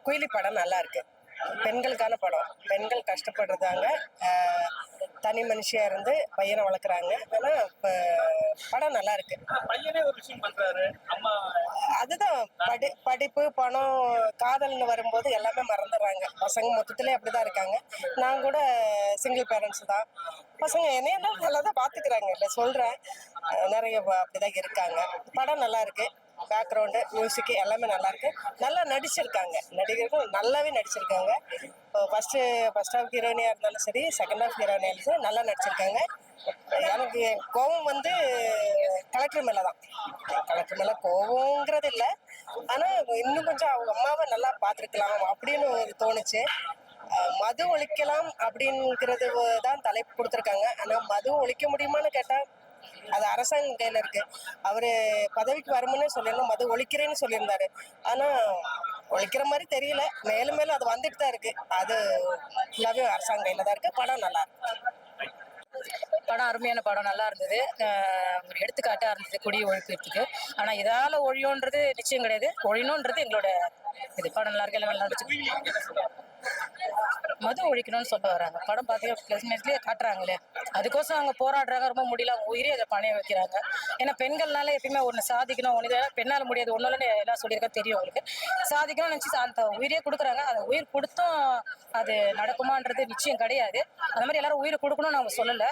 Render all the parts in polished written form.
குயிலி படம் நல்லா இருக்கு. பெண்களுக்கான படம். பெண்கள் கஷ்டப்படுறதாங்க. தனி மனுஷியா இருந்து பையனை வளர்க்குறாங்க. ஆனா படம் நல்லா இருக்கு. பையனே ஒரு விஷயம் பண்றாரு. அம்மா அதுதான் படிப்பு, பணம், காதல்னு வரும்போது எல்லாமே மறந்துடுறாங்க. பசங்க மொத்தத்திலே அப்படிதான் இருக்காங்க. நான் கூட சிங்கிள் பேரண்ட்ஸ் தான். பசங்க என்னையெல்லாம் நல்லா தான் பார்த்துக்கிறாங்க. இல்லை சொல்றேன். நிறைய அப்படிதான் இருக்காங்க. படம் நல்லா இருக்கு. பேக்ரவுண்டு, மியூசிக் எல்லாமே நல்லா இருக்கு. நல்லா நடிச்சிருக்காங்க. நடிகர்கள் நல்லாவே நடிச்சிருக்காங்க. இப்போ ஃபர்ஸ்ட் ஹாஃப் ஹீரோயினியா இருந்தாலும் சரி, செகண்ட் ஹாஃப் ஹீரோயினியா இருந்தாலும் நல்லா நடிச்சிருக்காங்க. எனக்கு கோவம் வந்து கலெக்டர் மேலதான். கலெக்டர் மேல கோவங்கிறது இல்லை. ஆனா இன்னும் கொஞ்சம் அவங்க அம்மாவை நல்லா பார்த்துருக்கலாம் அப்படின்னு தோணுச்சு. மது ஒழிக்கலாம் அப்படிங்கிறது தான் தலைப்பு கொடுத்துருக்காங்க. ஆனா மது ஒழிக்க முடியுமான்னு கேட்டா அது அரசாங்கம் கையில இருக்கு. அவரு பதவிக்கு வருமுன்னே சொல்லியிருந்தோம் மது ஒழிக்கிறேன்னு சொல்லியிருந்தாரு. ஆனா ஒழிக்கிற மாதிரி தெரியல. மேலும் மேலும் அது வந்துட்டு தான் இருக்கு. அது ஃபுல்லாவே அரசாங்கம் கையில தான் இருக்கு. படம் நல்லா இருக்கு. படம் அருமையான படம், நல்லா இருந்தது. ஒரு எடுத்துக்காட்டா இருந்தது குடி ஒழிப்புக்கு. ஆனா இதால ஒழியோன்றது நிச்சயம் கிடையாது. ஒழியணுன்றது எங்களோட இது. படம் நல்லா இருக்கு. எல்லாம் நல்லா நடிச்சு மது ஒழிக்கணும்னு சொல்ல வராங்க. படம் பார்த்தீங்கன்னா பிளஸ்மெண்ட்லயே காட்டுறாங்களே, அதுக்கோசம் அவங்க போராடுறாங்க. ரொம்ப முடியல, அவங்க உயிரே அதை பணைய வைக்கிறாங்க. ஏன்னா பெண்கள்னால எப்பயுமே ஒன்று சாதிக்கணும், ஒன்று பெண்ணால முடியாது ஒன்றுலன்னு எல்லாம் சொல்லியிருக்கா தெரியும் உங்களுக்கு. சாதிக்கணும்னு நினச்சி அந்த உயிரே கொடுக்குறாங்க. அந்த உயிர் கொடுத்தும் அது நடக்குமான்றது நிச்சயம் கிடையாது. அந்த மாதிரி எல்லாரும் உயிரை கொடுக்கணும்னு அவங்க சொல்லலை.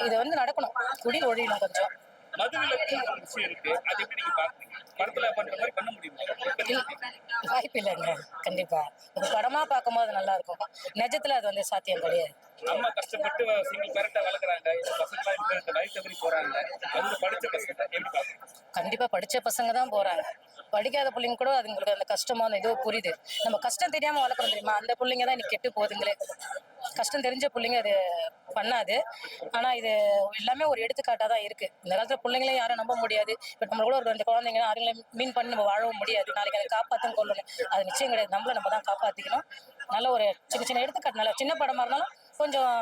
இது வந்து நடக்கணும், குடி ஒழியணும் கொஞ்சம். மதுவிலக்கு விஷயம் இருக்கு. அது எப்படி நீங்க பாக்குறீங்க? படத்துல பண்ற மாதிரி பண்ண முடியுமா? வாய்ப்பு இல்லைங்க. கண்டிப்பா இது படமா பார்க்கும்போது நல்லா இருக்கும். நிஜத்துல அது வந்து சாத்தியம் கிடையாது. அம்மா கஷ்டப்பட்டு சிங்கிள் பேரண்டா வளர்க்குறாங்க. இந்த பசங்களா இந்த வழி தவறி போறாங்க. அது படிச்ச பசங்க எப்படி பாக்குறீங்க? கண்டிப்பா படிச்ச பசங்க தான் போறாங்க. படிக்காத பிள்ளைங்க கூட அதுங்களுக்கு அந்த கஷ்டமா அந்த இதோ புரியுது. நம்ம கஷ்டம் தெரியாம வளர்க்குறோம் தெரியுமா, அந்த பிள்ளைங்க தான் இன்னைக்கு கெட்டு போகுதுங்களே. கஷ்டம் தெரிஞ்ச பிள்ளைங்க அது பண்ணாது. ஆனா இது எல்லாமே ஒரு எடுத்துக்காட்டா தான் இருக்கு. இந்த காலத்துல பிள்ளைங்களையும் யாரும் நம்ப முடியாது. இப்ப நம்ம கூட ஒரு 2 குழந்தைங்க யாரையும் மீன் பண்ணி நம்ம வாழவும் முடியாது. நாளைக்கு அதை காப்பாற்றும் கொள்ளணும், அது நிச்சயம் கிடையாது. நம்ம தான் காப்பாத்திக்கணும். நல்ல ஒரு சின்ன சின்ன எடுத்துக்காட்டு, நல்ல சின்ன படமா இருந்தாலும் கொஞ்சம்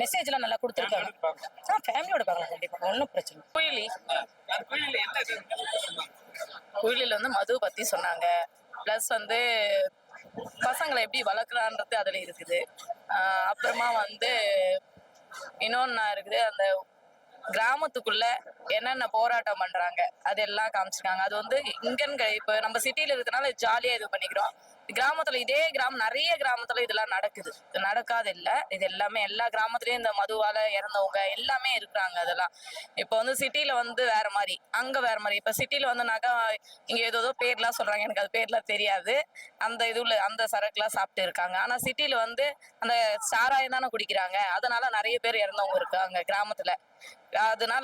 மெசேஜ் எல்லாம் நல்லா கொடுத்துருக்காங்க. ஃபேமிலியோட பார்க்கலாம் கண்டிப்பா, ஒன்றும் பிரச்சனை. குயிலில் வந்து மது பத்தி சொன்னாங்க. பிளஸ் வந்து பசங்களை எப்படி வளர்க்குறான்றது அதுல இருக்குது. அப்புறமா வந்து இன்னொன்னு இருக்குது, அந்த கிராமத்துக்குள்ள என்னென்ன போராட்டம் பண்றாங்க அதெல்லாம் காமிச்சிருக்காங்க. அது வந்து இங்கன்னு இப்ப நம்ம சிட்டியில இருக்கிறதுனால ஜாலியா இது பண்ணிக்கிறோம். கிராமத்துல நிறைய கிராமத்துல இதெல்லாம் நடக்குது. நடக்காது இல்ல, இது எல்லாமே எல்லா கிராமத்துலயும் இந்த மதுவால இறந்தவங்க எல்லாமே இருக்கிறாங்க. அதெல்லாம் இப்ப வந்து சிட்டில வந்து வேற மாதிரி, அங்க வேற மாதிரி. இப்ப சிட்டில வந்துனாக்கா இங்க ஏதோ பேர்லாம் சொல்றாங்க, எனக்கு அது பேர்லாம் தெரியாது. அந்த இதுல அந்த சரக்குலாம் சாப்பிட்டு இருக்காங்க. ஆனா சிட்டில வந்து அந்த சாராயம் தானே குடிக்கிறாங்க. அதனால நிறைய பேர் இறந்தவங்க இருக்காங்க கிராமத்துல. அதனால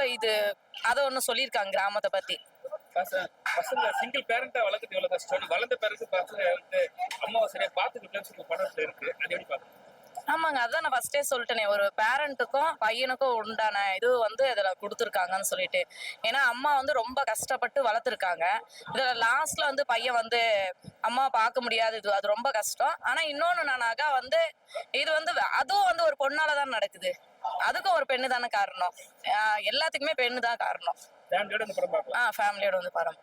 அதை ஒண்ணு சொல்லியிருக்காங்க கிராமத்தை பத்தி. பசங்க சிங்கிள் பேரண்டா வளர்க்குறது எவ்வளவு கஷ்டம். வளர்ந்த பிறகு பசங்க வந்து அம்மாவை சரியா பாத்துக்கிட்டேன்னு சொல்லி படத்துல இருக்கு. அது எப்படி பாக்குறீங்க? ஆமாங்க, அதான் நான் ஃபர்ஸ்டே சொல்லிட்டேனே, ஒரு பேரண்ட்டுக்கும் பையனுக்கும் உண்டான இது வந்து இதுல கொடுத்துருக்காங்கன்னு சொல்லிட்டு. ஏன்னா அம்மா வந்து ரொம்ப கஷ்டப்பட்டு வளர்த்துருக்காங்க. இதுல லாஸ்ட்ல வந்து பையன் வந்து அம்மா பார்க்க முடியாது, இது அது ரொம்ப கஷ்டம். ஆனா இன்னொன்னு நானாக்கா வந்து இது வந்து அதுவும் வந்து ஒரு பொண்ணாலதான் நடக்குது. அதுக்கும் ஒரு பெண்ணு தானே காரணம். எல்லாத்துக்குமே பெண்ணு தான் காரணம். ஃபேமிலியோட வந்து படம்.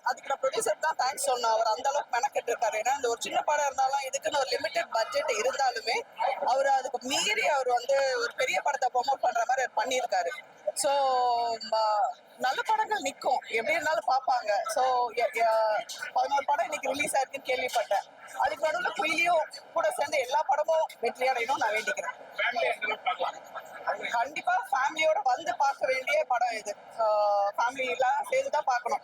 அதுக்கு நான் ப்ரொடியூசர் தான் தேங்க்ஸ் சொன்னேன். அவர் அந்த அளவுக்கு மெனக்கெட்டு இருக்காரு. ஏன்னா இந்த ஒரு சின்ன படம் இருந்தாலும் இதுக்குன்னு ஒரு லிமிடெட் பட்ஜெட் இருந்தாலுமே அவர் அதுக்கு மீறி அவர் வந்து ஒரு பெரிய படத்தை ப்ரொமோட் பண்ற மாதிரி அவர் பண்ணியிருக்காரு. ஸோ நல்ல படங்கள் நிற்கும், எப்படி இருந்தாலும் பார்ப்பாங்க. ஸோ 11 படம் இன்னைக்கு ரிலீஸ் ஆயிருக்குன்னு கேள்விப்பட்டேன். அதுக்கு நடுவில் குயிலியும் கூட சேர்ந்து எல்லா படமும் வெற்றி அடையணும் நான் வேண்டிக்கிறேன். கண்டிப்பா ஃபேமிலியோட வந்து பார்க்க வேண்டிய படம் இது. ஃபேமிலி எல்லாம் சேர்ந்து தான் பார்க்கணும்.